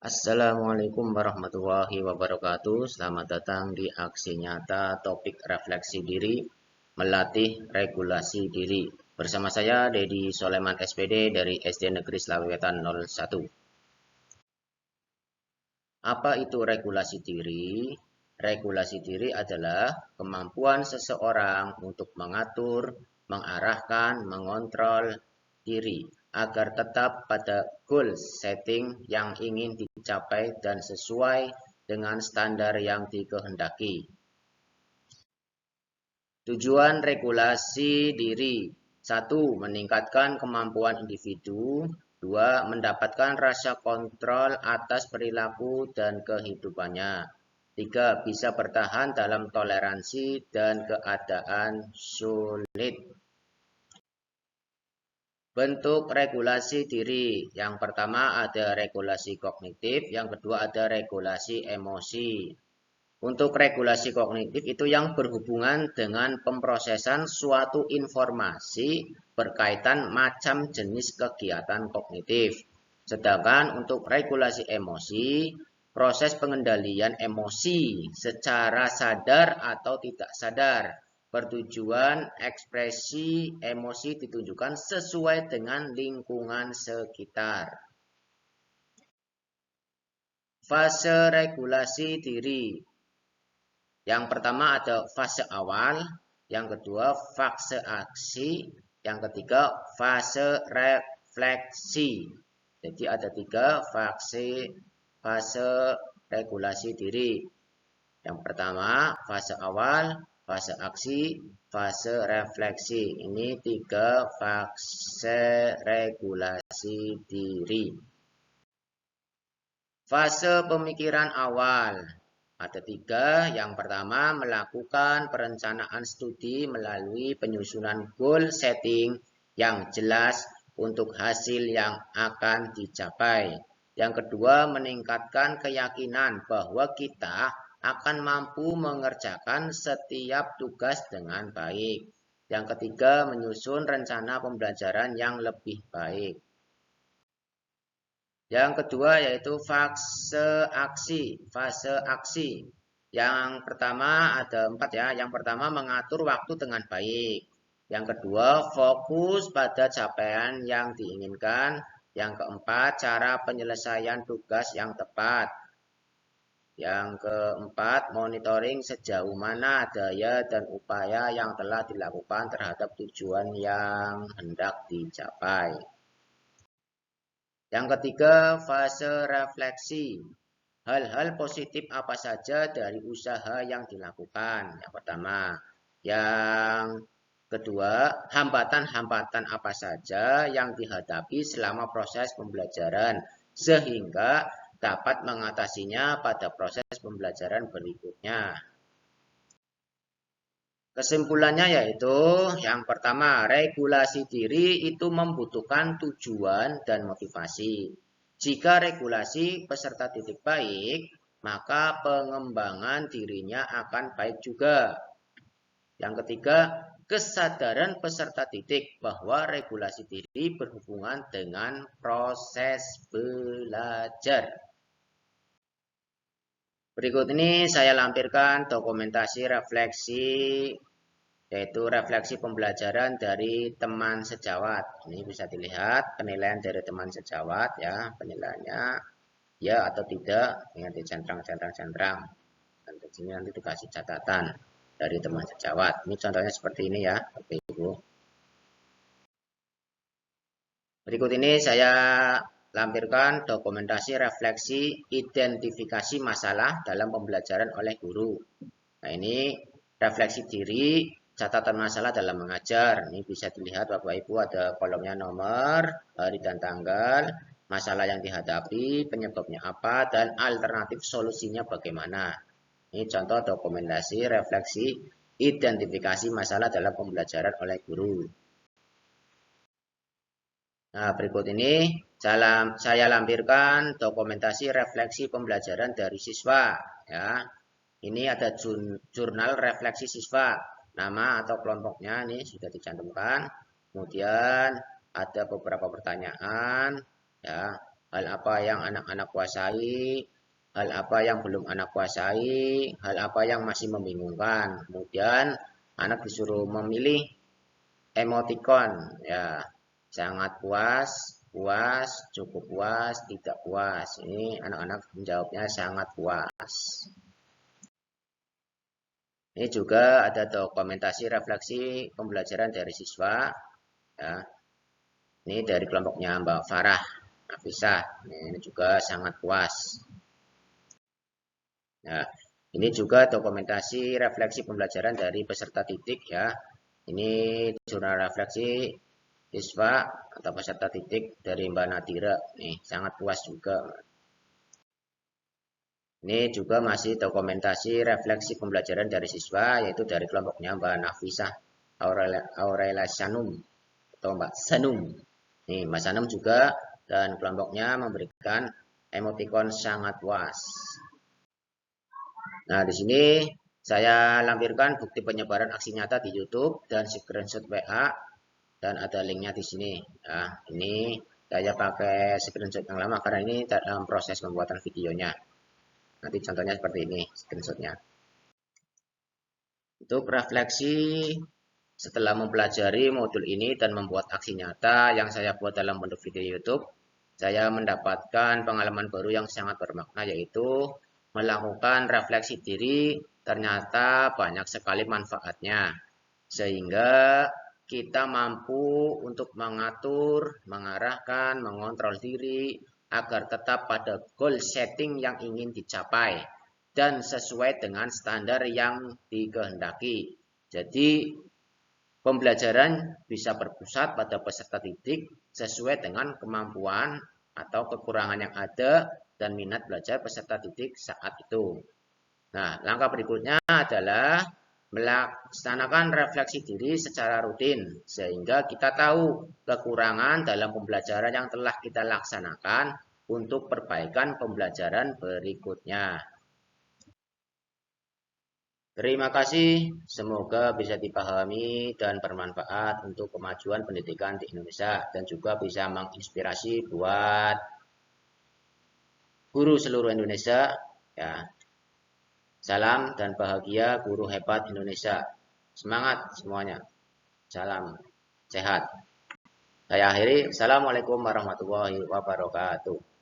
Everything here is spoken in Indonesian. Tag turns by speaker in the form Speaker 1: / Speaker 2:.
Speaker 1: Assalamualaikum warahmatullahi wabarakatuh. Selamat datang di aksi nyata topik refleksi diri, melatih regulasi diri. Bersama saya Dedi Soleman SPD dari SD Negeri Slawetan 01. Apa itu regulasi diri? Regulasi diri adalah kemampuan seseorang untuk mengatur, mengarahkan, mengontrol diri agar tetap pada goal setting yang ingin dicapai dan sesuai dengan standar yang dikehendaki. Tujuan regulasi diri: 1. Meningkatkan kemampuan individu. 2. Mendapatkan rasa kontrol atas perilaku dan kehidupannya. 3. Bisa bertahan dalam toleransi dan keadaan sulit. Bentuk regulasi diri. Yang pertama ada regulasi kognitif, yang kedua ada regulasi emosi. Untuk regulasi kognitif itu yang berhubungan dengan pemrosesan suatu informasi berkaitan macam jenis kegiatan kognitif. Sedangkan untuk regulasi emosi, proses pengendalian emosi secara sadar atau tidak sadar. Bertujuan ekspresi emosi ditunjukkan sesuai dengan lingkungan sekitar. Fase regulasi diri. Yang pertama ada fase awal, yang kedua fase aksi, yang ketiga fase refleksi. Jadi ada 3 fase regulasi diri. Yang pertama fase awal, fase aksi, fase refleksi. Ini 3 fase regulasi diri. Fase pemikiran awal. Ada 3. Yang pertama, melakukan perencanaan studi melalui penyusunan goal setting yang jelas untuk hasil yang akan dicapai. Yang kedua, meningkatkan keyakinan bahwa kita akan mampu mengerjakan setiap tugas dengan baik. Yang ketiga, menyusun rencana pembelajaran yang lebih baik. Yang kedua yaitu fase aksi. Fase aksi. Yang pertama ada 4 ya. Yang pertama mengatur waktu dengan baik. Yang kedua fokus pada capaian yang diinginkan. Yang keempat cara penyelesaian tugas yang tepat. Yang keempat monitoring sejauh mana daya dan upaya yang telah dilakukan terhadap tujuan yang hendak dicapai. Yang ketiga, fase refleksi. Hal-hal positif apa saja dari usaha yang dilakukan? Yang pertama. Yang kedua, hambatan-hambatan apa saja yang dihadapi selama proses pembelajaran sehingga dapat mengatasinya pada proses pembelajaran berikutnya. Kesimpulannya yaitu yang pertama, regulasi diri itu membutuhkan tujuan dan motivasi. Jika regulasi peserta didik baik, maka pengembangan dirinya akan baik juga. Yang ketiga, kesadaran peserta didik bahwa regulasi diri berhubungan dengan proses belajar. Berikut ini saya lampirkan dokumentasi refleksi, yaitu refleksi pembelajaran dari teman sejawat. Ini bisa dilihat penilaian dari teman sejawat ya, penilaiannya ya atau tidak, dengan dicentrang-centrang. Dan di sini nanti dikasih catatan dari teman sejawat. Ini contohnya seperti ini ya, Bapak Ibu. Berikut ini saya lampirkan dokumentasi refleksi identifikasi masalah dalam pembelajaran oleh guru. Nah, ini refleksi diri, catatan masalah dalam mengajar. Ini bisa dilihat Bapak Ibu ada kolomnya nomor, hari dan tanggal, masalah yang dihadapi, penyebabnya apa, dan alternatif solusinya bagaimana. Ini contoh dokumentasi refleksi identifikasi masalah dalam pembelajaran oleh guru. Nah, berikut ini saya lampirkan dokumentasi refleksi pembelajaran dari siswa. Ya, ini ada jurnal refleksi siswa. Nama atau kelompoknya ini sudah dicantumkan. Kemudian ada beberapa pertanyaan. Ya, hal apa yang anak-anak kuasai, hal apa yang belum anak kuasai, hal apa yang masih membingungkan. Kemudian anak disuruh memilih emoticon, ya, sangat puas, puas, cukup puas, tidak puas. Ini anak-anak menjawabnya sangat puas. Ini juga ada dokumentasi refleksi pembelajaran dari siswa, ya. Ini dari kelompoknya Mbak Farah Nafisah. Ini juga sangat puas. Ya, ini juga dokumentasi refleksi pembelajaran dari peserta didik, ya. Ini jurnal refleksi siswa atau peserta didik dari Mbak Nadira. Nih, sangat puas juga. Ini juga masih dokumentasi refleksi pembelajaran dari siswa, yaitu dari kelompoknya Mbak Nafisah Aurelia Sanum atau Mbak Sanum. Nih, Mbak Sanum juga dan kelompoknya memberikan emoticon sangat puas. Nah, di sini saya lampirkan bukti penyebaran aksi nyata di YouTube dan screenshot WA dan ada linknya di sini. Nah, ini saya pakai screenshot yang lama karena ini dalam proses pembuatan videonya. Nanti contohnya seperti ini screenshotnya. Untuk refleksi setelah mempelajari modul ini dan membuat aksi nyata yang saya buat dalam bentuk video YouTube, saya mendapatkan pengalaman baru yang sangat bermakna, yaitu melakukan refleksi diri ternyata banyak sekali manfaatnya. Sehingga kita mampu untuk mengatur, mengarahkan, mengontrol diri agar tetap pada goal setting yang ingin dicapai dan sesuai dengan standar yang dikehendaki. Jadi pembelajaran bisa berpusat pada peserta didik sesuai dengan kemampuan atau kekurangan yang ada dan minat belajar peserta didik saat itu. Nah, langkah berikutnya adalah melaksanakan refleksi diri secara rutin sehingga kita tahu kekurangan dalam pembelajaran yang telah kita laksanakan untuk perbaikan pembelajaran berikutnya. Terima kasih, semoga bisa dipahami dan bermanfaat untuk kemajuan pendidikan di Indonesia dan juga bisa menginspirasi buat guru seluruh Indonesia, ya. Salam dan bahagia guru hebat Indonesia. Semangat semuanya. Salam sehat. Saya akhiri. Assalamualaikum warahmatullahi wabarakatuh.